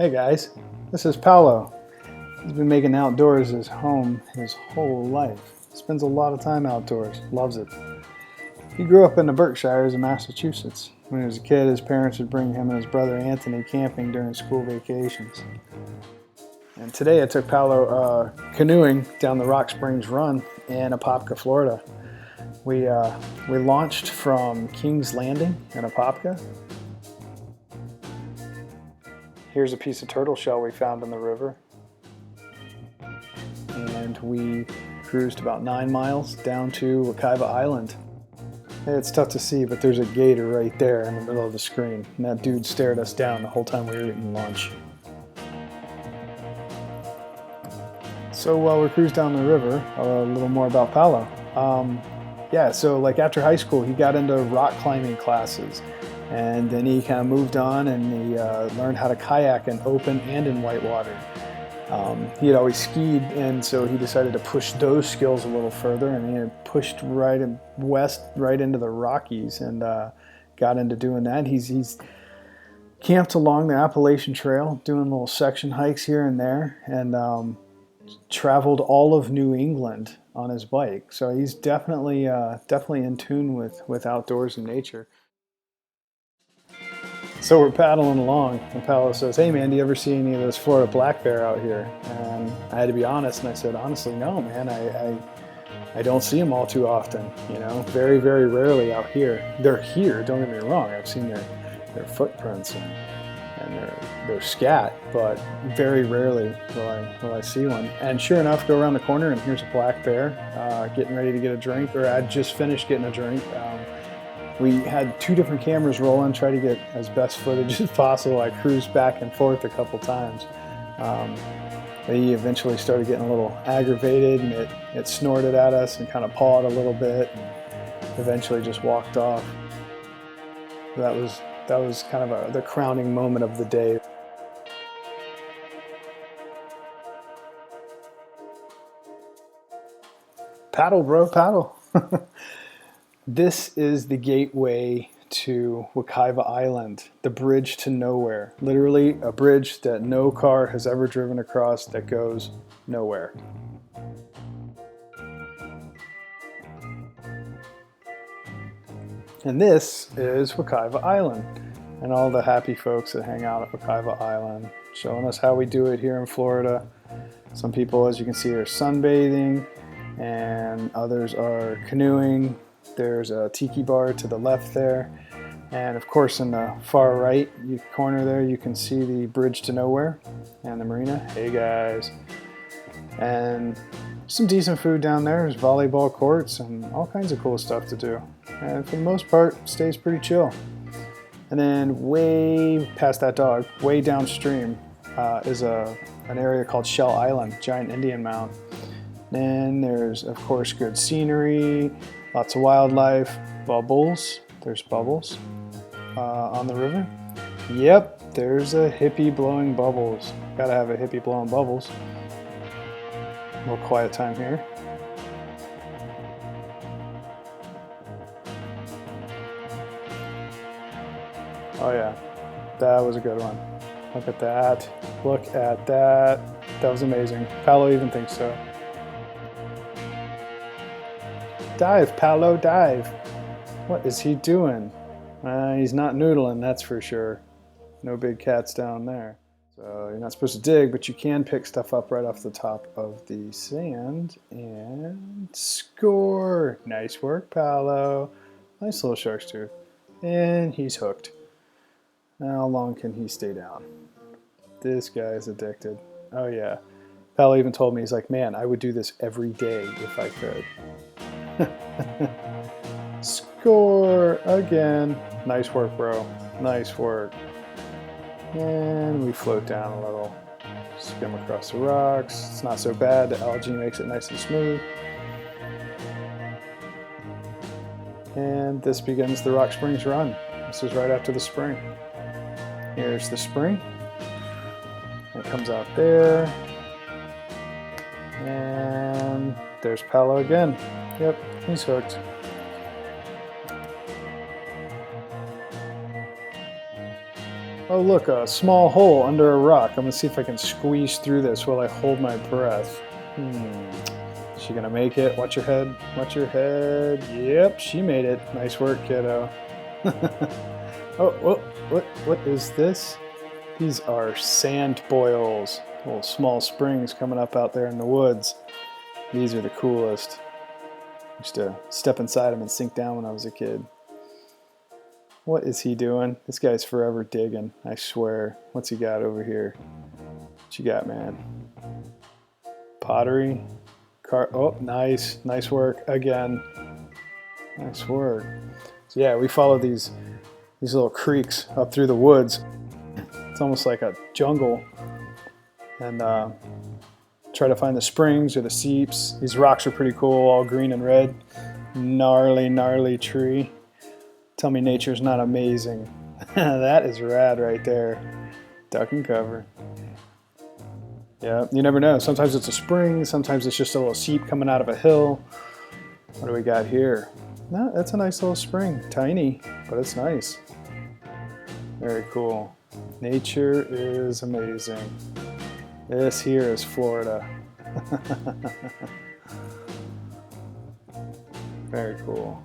Hey guys, this is Paolo. He's been making outdoors his home his whole life. Spends a lot of time outdoors, loves it. He grew up in the Berkshires in Massachusetts. When he was a kid, his parents would bring him and his brother Anthony camping during school vacations. And today I took Paolo canoeing down the Rock Springs Run in Apopka, Florida. We launched from King's Landing in Apopka. Here's a piece of turtle shell we found in the river. And we cruised about 9 miles down to Wekiva Island. Hey, it's tough to see, but there's a gator right there in the middle of the screen. And that dude stared us down the whole time we were eating lunch. So while we cruised down the river, a little more about Paolo. So like after high school, he got into rock climbing classes. And then he kind of moved on and he learned how to kayak in open and in white water. He had always skied, and so he decided to push those skills a little further, and he had pushed right west, right into the Rockies, and got into doing that. He's camped along the Appalachian Trail, doing little section hikes here and there, and traveled all of New England on his bike. So he's definitely in tune with outdoors and nature. So we're paddling along, and Paolo says, "Hey man, do you ever see any of those Florida black bear out here?" And I had to be honest, and I said, "Honestly, no, man. I don't see them all too often. You know, very, very rarely out here. They're here. Don't get me wrong. I've seen their footprints and their scat, but very rarely will I see one." And sure enough, go around the corner, and here's a black bear getting ready to get a drink, or I'd just finished getting a drink. We had 2 different cameras rolling, try to get as best footage as possible. I cruised back and forth a couple times. He eventually started getting a little aggravated, and it snorted at us and kind of pawed a little bit, and eventually just walked off. That was kind of the crowning moment of the day. Paddle, bro, paddle. This is the gateway to Wekiva Island, the bridge to nowhere. Literally a bridge that no car has ever driven across that goes nowhere. And this is Wekiva Island, and all the happy folks that hang out at Wekiva Island, showing us how we do it here in Florida. Some people, as you can see, are sunbathing, and others are canoeing. There's a tiki bar to the left there, and of course in the far right corner there you can see the bridge to nowhere and the marina. Hey guys. And some decent food down there. There's volleyball courts and all kinds of cool stuff to do, and for the most part stays pretty chill. And then way past that dog, way downstream is an area called Shell Island, giant Indian mound. Then there's of course good scenery, lots of wildlife, bubbles. There's bubbles on the river. Yep, there's a hippie blowing bubbles. Gotta have a hippie blowing bubbles. A little quiet time here. Oh yeah, that was a good one. Look at that. Look at that. That was amazing. Paolo even thinks so. Dive, Paolo, dive. What is he doing? He's not noodling, that's for sure. No big cats down there. So you're not supposed to dig, but you can pick stuff up right off the top of the sand. And score! Nice work, Paolo. Nice little shark's tooth. And he's hooked. How long can he stay down? This guy's addicted. Oh yeah. Paolo even told me, he's like, "Man, I would do this every day if I could." Score again. Nice work, bro. Nice work. And we float down a little. Skim across the rocks. It's not so bad. The algae makes it nice and smooth. And this begins the Rock Springs Run. This is right after the spring. Here's the spring. It comes out there. And there's Paolo again. Yep, he's hooked. Oh look, a small hole under a rock. I'm gonna see if I can squeeze through this while I hold my breath. Is she gonna make it? Watch your head. Watch your head. Yep, she made it. Nice work, kiddo. Oh, what is this? These are sand boils. Little small springs coming up out there in the woods. These are the coolest. I used to step inside them and sink down when I was a kid. What is he doing? This guy's forever digging, I swear. What's he got over here? What you got, man? Pottery? Oh, nice. Nice work again. Nice work. So yeah, we follow these little creeks up through the woods. It's almost like a jungle. And try to find the springs or the seeps. These rocks are pretty cool, all green and red. Gnarly, gnarly tree. Tell me nature's not amazing. That is rad right there. Duck and cover. Yeah, you never know. Sometimes it's a spring, sometimes it's just a little seep coming out of a hill. What do we got here? No, that's a nice little spring. Tiny, but it's nice. Very cool. Nature is amazing. This here is Florida. Very cool.